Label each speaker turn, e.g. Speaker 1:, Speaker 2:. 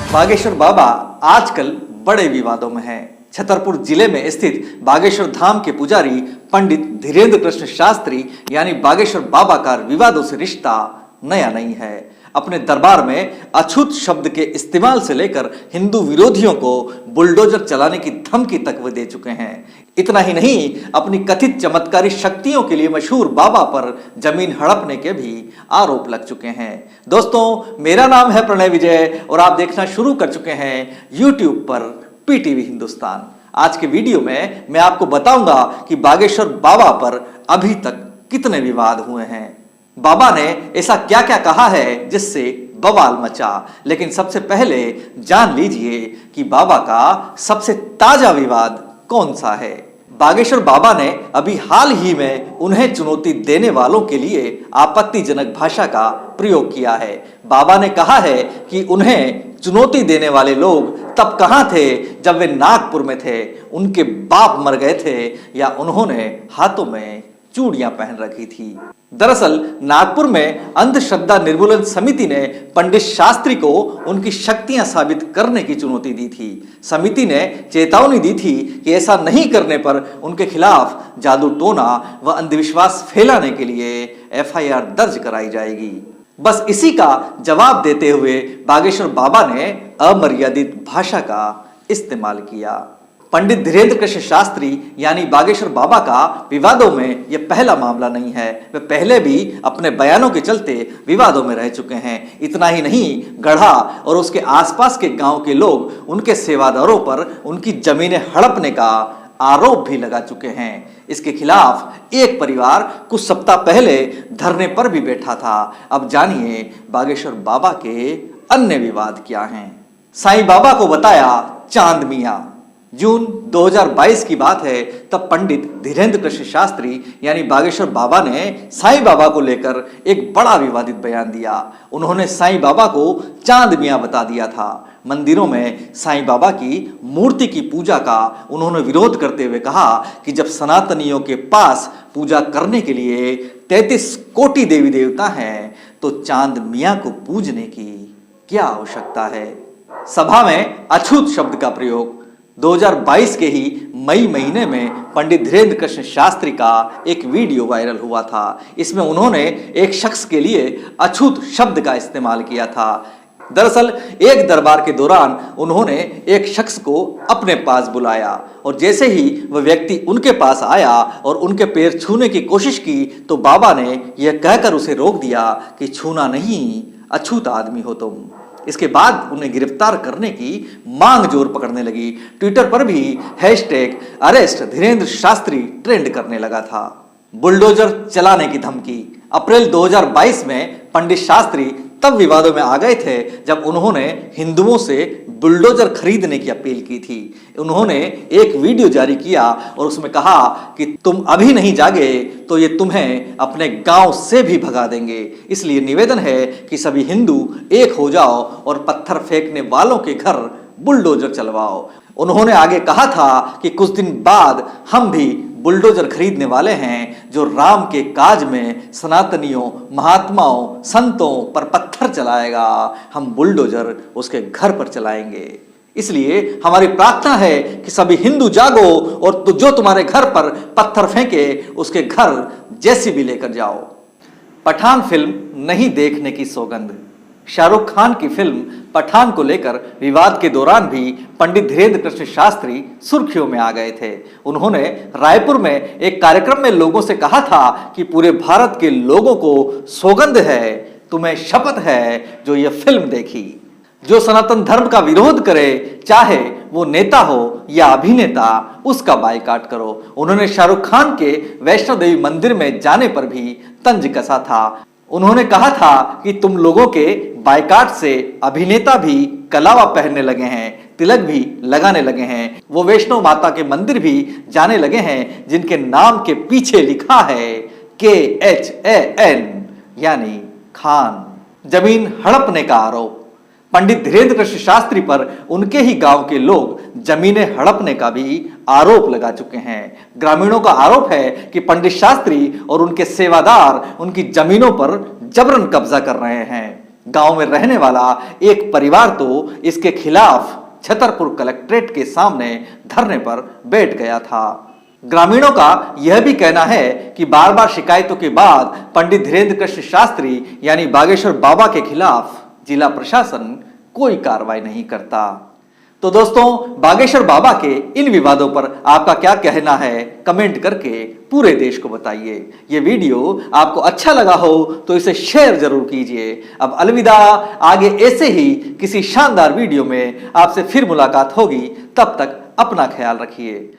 Speaker 1: बागेश्वर बाबा आजकल बड़े विवादों में हैं। छतरपुर जिले में स्थित बागेश्वर धाम के पुजारी पंडित धीरेन्द्र कृष्ण शास्त्री यानी बागेश्वर बाबा का विवादों से रिश्ता नया नहीं है। अपने दरबार में अछूत शब्द के इस्तेमाल से लेकर हिंदू विरोधियों को बुलडोजर चलाने की धमकी तक वे दे चुके हैं। इतना ही नहीं, अपनी कथित चमत्कारी शक्तियों के लिए मशहूर बाबा पर जमीन हड़पने के भी आरोप लग चुके हैं। दोस्तों, मेरा नाम है प्रणय विजय और आप देखना शुरू कर चुके हैं यूट्यूब पर पीटीवी हिंदुस्तान। आज के वीडियो में मैं आपको बताऊंगा कि बागेश्वर बाबा पर अभी तक कितने विवाद हुए हैं, बाबा ने ऐसा क्या क्या कहा है जिससे बवाल मचा। लेकिन सबसे पहले जान लीजिए कि बाबा का सबसे ताजा विवाद कौन सा है। बागेश्वर बाबा ने अभी हाल ही में उन्हें चुनौती देने वालों के लिए आपत्तिजनक भाषा का प्रयोग किया है। बाबा ने कहा है कि उन्हें चुनौती देने वाले लोग तब कहां थे जब वे नागपुर में थे, उनके बाप मर गए थे या उन्होंने हाथों में चूड़ियां पहन रखी थी। दरअसल नागपुर में अंधश्रद्धा निर्मूलन समिति ने पंडित शास्त्री को उनकी शक्तियां साबित करने की चुनौती दी थी। समिति ने चेतावनी दी थी कि ऐसा नहीं करने पर उनके खिलाफ जादू टोना व अंधविश्वास फैलाने के लिए एफआईआर दर्ज कराई जाएगी। बस इसी का जवाब देते हुए बागेश्वर बाबा ने अमर्यादित भाषा का इस्तेमाल किया। पंडित धीरेन्द्र कृष्ण शास्त्री यानी बागेश्वर बाबा का विवादों में यह पहला मामला नहीं है। वे पहले भी अपने बयानों के चलते विवादों में रह चुके हैं। इतना ही नहीं, गढ़ा और उसके आसपास के गांव के लोग उनके सेवादारों पर उनकी जमीनें हड़पने का आरोप भी लगा चुके हैं। इसके खिलाफ एक परिवार कुछ सप्ताह पहले धरने पर भी बैठा था। अब जानिए बागेश्वर बाबा के अन्य विवाद क्या हैं। साईं बाबा को बताया चांद मियां। जून 2022 की बात है, तब पंडित धीरेन्द्र कृष्ण शास्त्री यानी बागेश्वर बाबा ने साईं बाबा को लेकर एक बड़ा विवादित बयान दिया। उन्होंने साईं बाबा को चांद मियां बता दिया था। मंदिरों में साईं बाबा की मूर्ति की पूजा का उन्होंने विरोध करते हुए कहा कि जब सनातनियों के पास पूजा करने के लिए 33 कोटि देवी देवता हैं तो चांद मियां को पूजने की क्या आवश्यकता है। सभा में अछूत शब्द का प्रयोग 2022 के ही मई महीने में पंडित धीरेन्द्र कृष्ण शास्त्री का एक वीडियो वायरल हुआ था। इसमें उन्होंने एक शख्स के लिए अछूत शब्द का इस्तेमाल किया था। दरअसल एक दरबार के दौरान उन्होंने एक शख्स को अपने पास बुलाया और जैसे ही वह व्यक्ति उनके पास आया और उनके पैर छूने की कोशिश की तो बाबा ने यह कहकर उसे रोक दिया कि छूना नहीं, अछूत आदमी हो तुम। इसके बाद उन्हें गिरफ्तार करने की मांग जोर पकड़ने लगी। ट्विटर पर भी hashtag arrest Dhirendra Shastri trend करने लगा था। बुलडोजर चलाने की धमकी। अप्रैल 2022 में पंडित शास्त्री तब विवादों में आ गए थे जब उन्होंने हिंदुओं से बुलडोजर खरीदने की अपील की थी। उन्होंने एक वीडियो जारी किया और उसमें कहा कि तुम अभी नहीं जागे तो ये तुम्हें अपने गांव से भी भगा देंगे। इसलिए निवेदन है कि सभी हिंदू एक हो जाओ और पत्थर फेंकने वालों के घर बुलडोजर चलवाओ। उन्होंने आगे कहा था कि कुछ दिन बाद हम भी बुलडोजर खरीदने वाले हैं जो राम के काज में सनातनियों, महात्माओं, संतों पर पत्थर चलाएगा, हम बुलडोजर उसके घर पर चलाएंगे। इसलिए हमारी प्रार्थना है कि सभी हिंदू जागो और जो तुम्हारे घर पर पत्थर फेंके उसके घर जेसीबी लेकर जाओ। पठान फिल्म नहीं देखने की सौगंध। शाहरुख खान की फिल्म पठान को लेकर विवाद के दौरान भी पंडित धीरेन्द्र कृष्ण शास्त्री सुर्खियों में आ गए थे। उन्होंने रायपुर में एक कार्यक्रम में लोगों से कहा था कि पूरे भारत के लोगों को सौगंध है, तुम्हें शपथ है जो ये फिल्म देखी। जो सनातन धर्म का विरोध करे, चाहे वो नेता हो या अभिनेता, उसका बायकॉट करो। उन्होंने शाहरुख खान के वैष्णो देवी मंदिर में जाने पर भी तंज कसा था। उन्होंने कहा था कि तुम लोगों के बायकॉट से अभिनेता भी कलावा पहनने लगे हैं, तिलक भी लगाने लगे हैं, वो वैष्णो माता के मंदिर भी जाने लगे हैं जिनके नाम के पीछे लिखा है KHAN यानी खान। जमीन हड़पने का आरोप। पंडित धीरेन्द्र कृष्ण शास्त्री पर उनके ही गांव के लोग जमीनें हड़पने का भी आरोप लगा चुके हैं। ग्रामीणों का आरोप है कि पंडित शास्त्री और उनके सेवादार उनकी जमीनों पर जबरन कब्जा कर रहे हैं। गांव में रहने वाला एक परिवार तो इसके खिलाफ छतरपुर कलेक्ट्रेट के सामने धरने पर बैठ गया था। ग्रामीणों का यह भी कहना है कि बार बार शिकायतों के बाद पंडित धीरेन्द्र कृष्ण शास्त्री यानी बागेश्वर बाबा के खिलाफ जिला प्रशासन कोई कार्रवाई नहीं करता। तो दोस्तों, बागेश्वर बाबा के इन विवादों पर आपका क्या कहना है, कमेंट करके पूरे देश को बताइए। ये वीडियो आपको अच्छा लगा हो तो इसे शेयर जरूर कीजिए। अब अलविदा, आगे ऐसे ही किसी शानदार वीडियो में आपसे फिर मुलाकात होगी। तब तक अपना ख्याल रखिए।